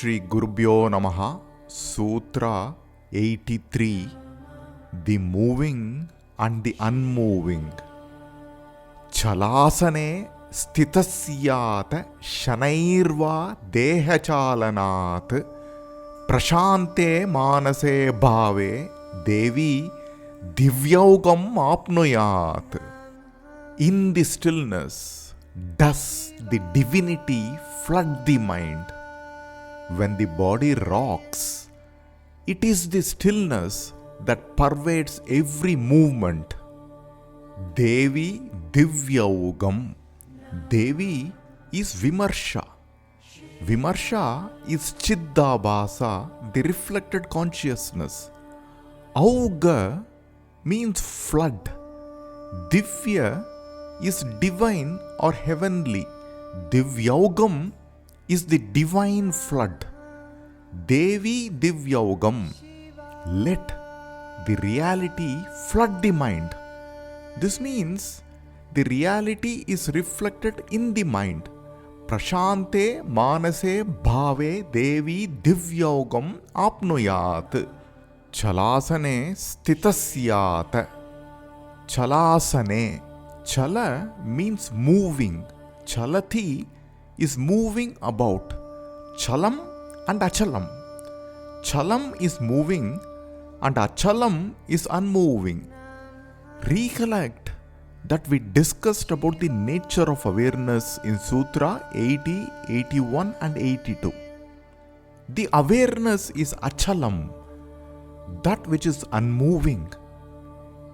Shri Gurubhyo Namaha. Sutra-83, the moving and the unmoving. Chalasane stitasyat shanairva dehachalanat prashante manase bhave devi divyaugam apnuyat. In the stillness does the divinity flood the mind. When the body rocks, it is the stillness that pervades every movement. Devi Divyaugam. Devi is Vimarsha. Vimarsha is Chiddabhasa, the reflected consciousness. Auga means flood. Divya is divine or heavenly. Divyaugam is the divine flood. Devi Divyaugam. Let the reality flood the mind. This means the reality is reflected in the mind. Prashante manase bhave devi divyaugam apnuyat. Chalasane stitasyat. Chalasane. Chala means moving. Chalati is moving about. Chalam and achalam. Chalam is moving and achalam is unmoving. Recollect that we discussed about the nature of awareness in Sutra 80, 81 and 82. The awareness is achalam, that which is unmoving.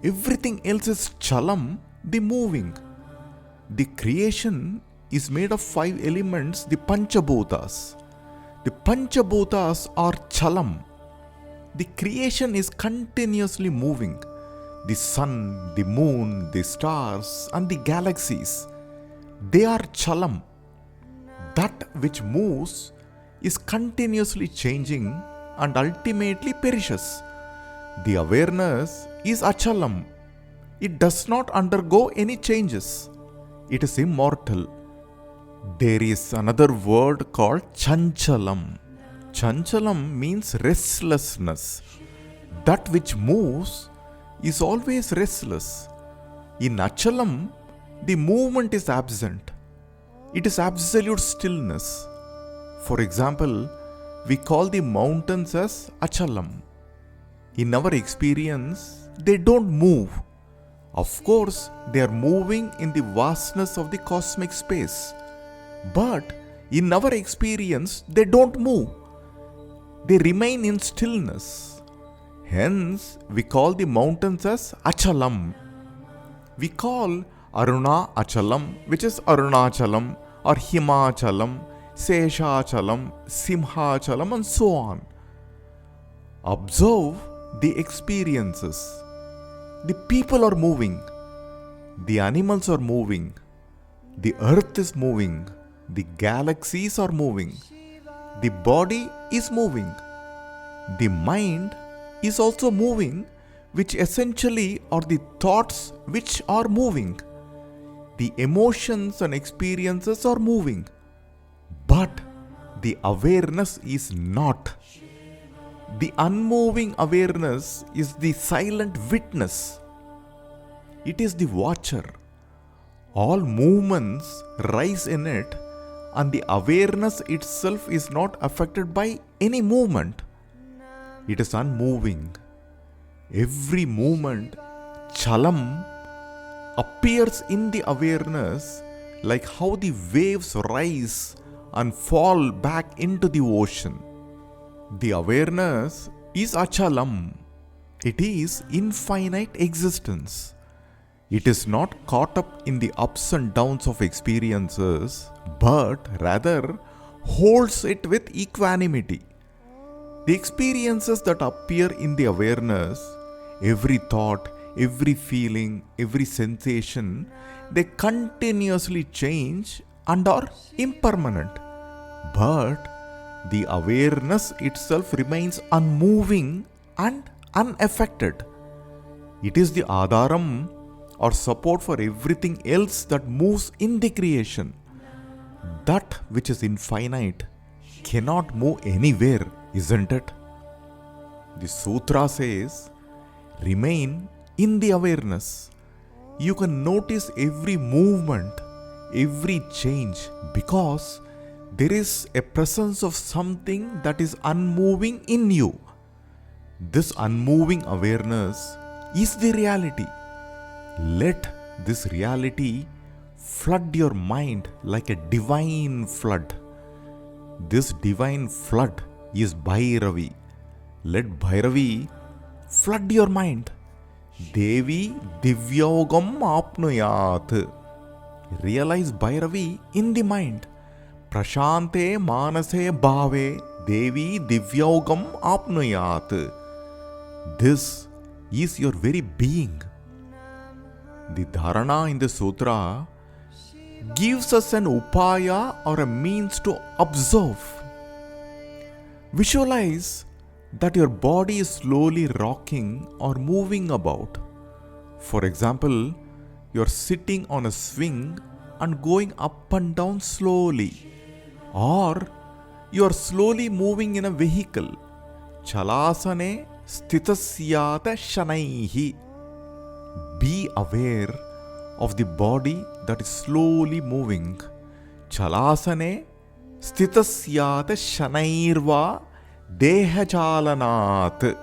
Everything else is chalam, the moving. The creation is made of 5 elements, the Panchabhutas. The Panchabhutas are chalam. The creation is continuously moving. The sun, the moon, the stars and the galaxies, they are chalam. That which moves is continuously changing and ultimately perishes. The awareness is achalam. It does not undergo any changes. It is immortal. There is another word called chanchalam. Chanchalam means restlessness. That which moves is always restless. In achalam, the movement is absent. It is absolute stillness. For example, we call the mountains as achalam. In our experience, they don't move. Of course, they are moving in the vastness of the cosmic space. But in our experience, they don't move. They remain in stillness. Hence, we call the mountains as achalam. We call Aruna achalam, which is Arunachalam, or Himachalam, Seshachalam, Simhachalam, and so on. Observe the experiences. The people are moving. The animals are moving. The earth is moving. The galaxies are moving. The body is moving. The mind is also moving, which essentially are the thoughts which are moving. The emotions and experiences are moving. But the awareness is not. The unmoving awareness is the silent witness. It is the watcher. All movements rise in it, and the awareness itself is not affected by any movement. It is unmoving. Every movement, chalam, appears in the awareness like how the waves rise and fall back into the ocean. The awareness is achalam. It is infinite existence. It is not caught up in the ups and downs of experiences, but rather holds it with equanimity. The experiences that appear in the awareness, every thought, every feeling, every sensation, they continuously change and are impermanent. But the awareness itself remains unmoving and unaffected. It is the adharam or support for everything else that moves in the creation. That which is infinite, cannot move anywhere, isn't it? The sutra says, remain in the awareness. You can notice every movement, every change, because there is a presence of something that is unmoving in you. This unmoving awareness is the reality. Let this reality flood your mind like a divine flood. This divine flood is Bhairavi. Let Bhairavi flood your mind. Devi divyogam apnuyat. Realize Bhairavi in the mind. Prashante manase bhave Devi divyogam apnuyat. This is your very being. The dharana in the sutra gives us an upaya or a means to observe. Visualize that your body is slowly rocking or moving about. For example, you are sitting on a swing and going up and down slowly, or you are slowly moving in a vehicle. Chalasane stitasyata shanaihi. Be aware of the body that is slowly moving. Chalasane stitasyata shanairva dehachalanat.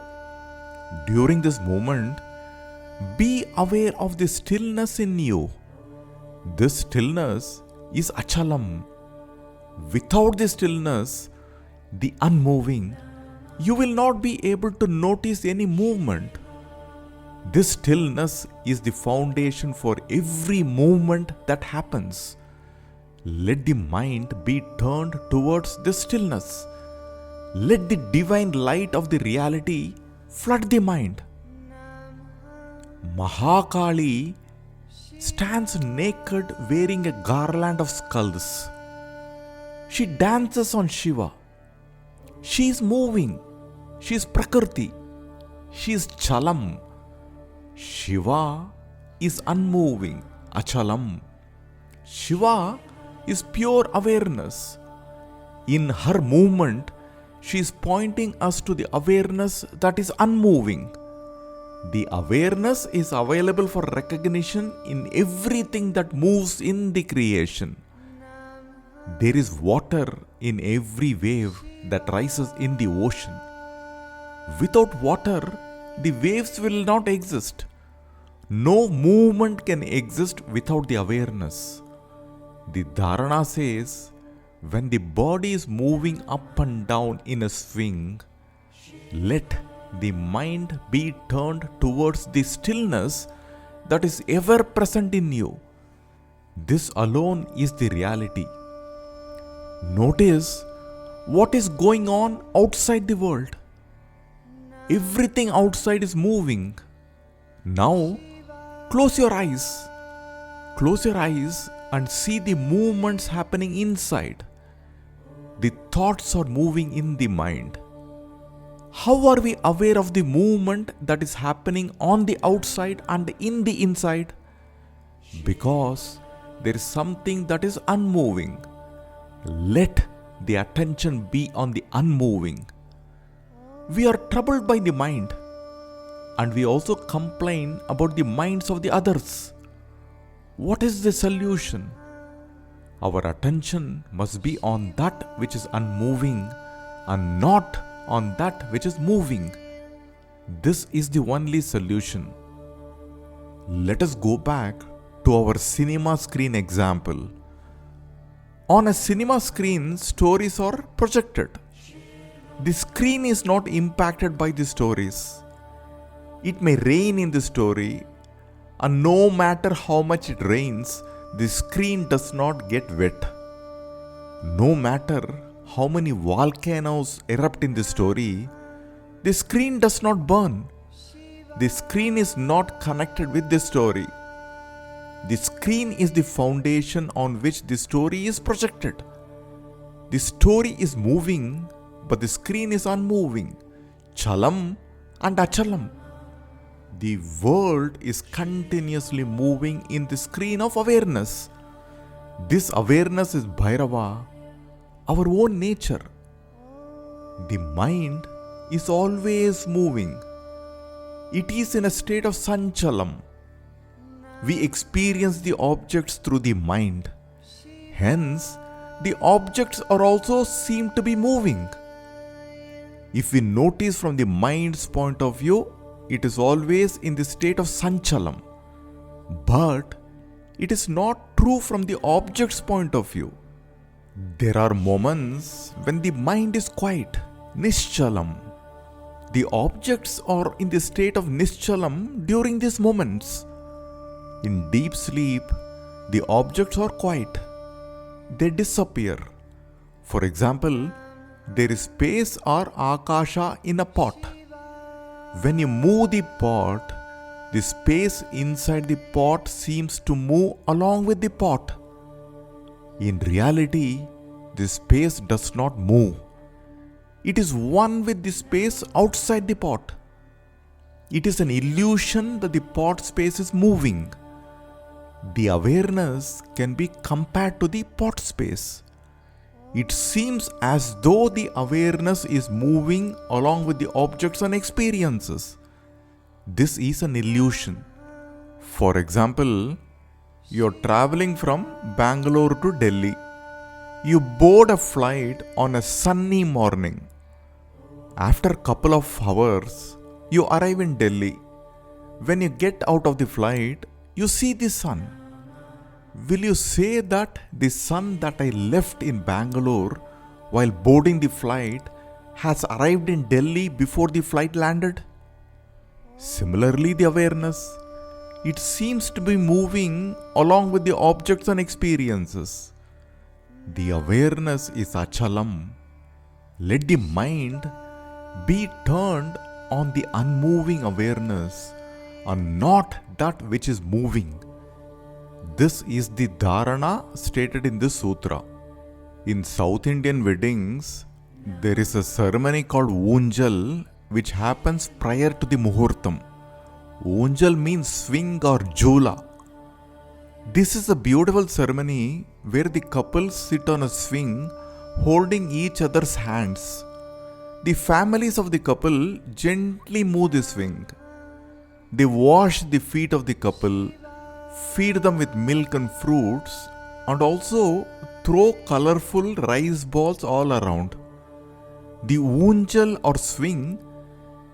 During this moment, be aware of the stillness in you. This stillness is achalam. Without the stillness, the unmoving, you will not be able to notice any movement. This stillness is the foundation for every movement that happens. Let the mind be turned towards this stillness. Let the divine light of the reality flood the mind. Mahakali stands naked wearing a garland of skulls. She dances on Shiva. She is moving. She is Prakriti. She is Chalam. Shiva is unmoving, Achalam. Shiva is pure awareness. In her movement, she is pointing us to the awareness that is unmoving. The awareness is available for recognition in everything that moves in the creation. There is water in every wave that rises in the ocean. Without water, the waves will not exist. No movement can exist without the awareness. The dharana says, when the body is moving up and down in a swing, let the mind be turned towards the stillness that is ever present in you. This alone is the reality. Notice what is going on outside the world. Everything outside is moving. Now, close your eyes. Close your eyes and see the movements happening inside. The thoughts are moving in the mind. How are we aware of the movement that is happening on the outside and in the inside? Because there is something that is unmoving. Let the attention be on the unmoving. We are troubled by the mind, and we also complain about the minds of the others. What is the solution? Our attention must be on that which is unmoving and not on that which is moving. This is the only solution. Let us go back to our cinema screen example. On a cinema screen, stories are projected. The screen is not impacted by the stories. It may rain in the story, and no matter how much it rains, the screen does not get wet. No matter how many volcanoes erupt in the story, the screen does not burn. The screen is not connected with the story. The screen is the foundation on which the story is projected. The story is moving, but the screen is unmoving. Chalam and achalam. The world is continuously moving in the screen of awareness. This awareness is Bhairava, our own nature, The mind is always moving. It is in a state of sanchalam. We experience the objects through the mind. Hence, the objects are also seem to be moving. If we notice from the mind's point of view, it is always in the state of sanchalam. But it is not true from the object's point of view. There are moments when the mind is quiet, nischalam. The objects are in the state of nischalam during these moments. In deep sleep, the objects are quiet. They disappear. For example, there is space or akasha in a pot. When you move the pot, the space inside the pot seems to move along with the pot. In reality, the space does not move. It is one with the space outside the pot. It is an illusion that the pot space is moving. The awareness can be compared to the pot space. It seems as though the awareness is moving along with the objects and experiences. This is an illusion. For example, you are traveling from Bangalore to Delhi. You board a flight on a sunny morning. After a couple of hours, you arrive in Delhi. When you get out of the flight, you see the sun. Will you say that the sun that I left in Bangalore while boarding the flight has arrived in Delhi before the flight landed? Similarly, the awareness, it seems to be moving along with the objects and experiences. The awareness is achalam. Let the mind be turned on the unmoving awareness and not that which is moving. This is the dharana stated in this sutra. In South Indian weddings, there is a ceremony called Unjal which happens prior to the muhurtam. Unjal means swing or jula. This is a beautiful ceremony where the couples sit on a swing holding each other's hands. The families of the couple gently move the swing. They wash the feet of the couple, feed them with milk and fruits, and also throw colorful rice balls all around. The unjal or swing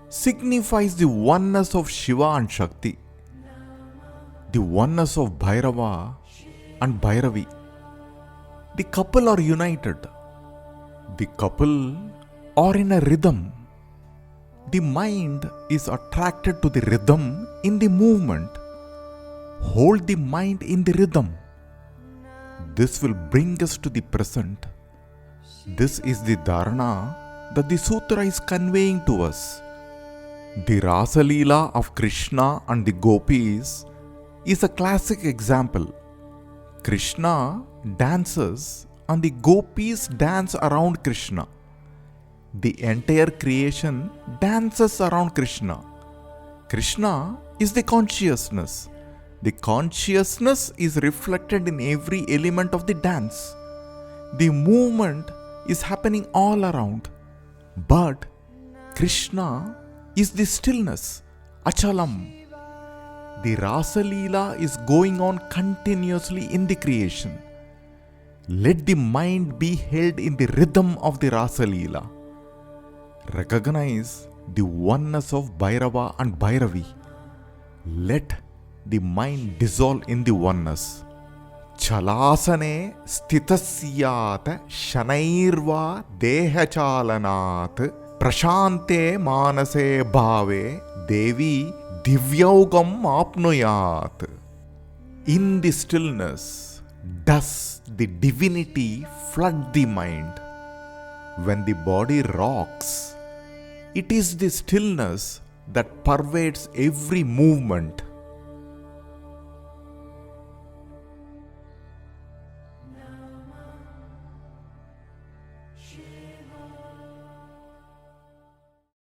signifies the oneness of Shiva and Shakti, the oneness of Bhairava and Bhairavi. The couple are united. The couple are in a rhythm. The mind is attracted to the rhythm in the movement. Hold the mind in the rhythm. This will bring us to the present. This is the dharana that the sutra is conveying to us. The Rasa Leela of Krishna and the gopis is a classic example. Krishna dances and the gopis dance around Krishna. The entire creation dances around Krishna. Krishna is the consciousness. The consciousness is reflected in every element of the dance. The movement is happening all around. But Krishna is the stillness, achalam. The Rasa Leela is going on continuously in the creation. Let the mind be held in the rhythm of the Rasa Leela. Recognize the oneness of Bhairava and Bhairavi. Let the mind dissolve in the oneness. Chalasane stitasyat shanairva dehachalanat prashante manase bhave devi divyaugam apnuyat. In the stillness does the divinity flood the mind. When the body rocks, it is the stillness that pervades every movement.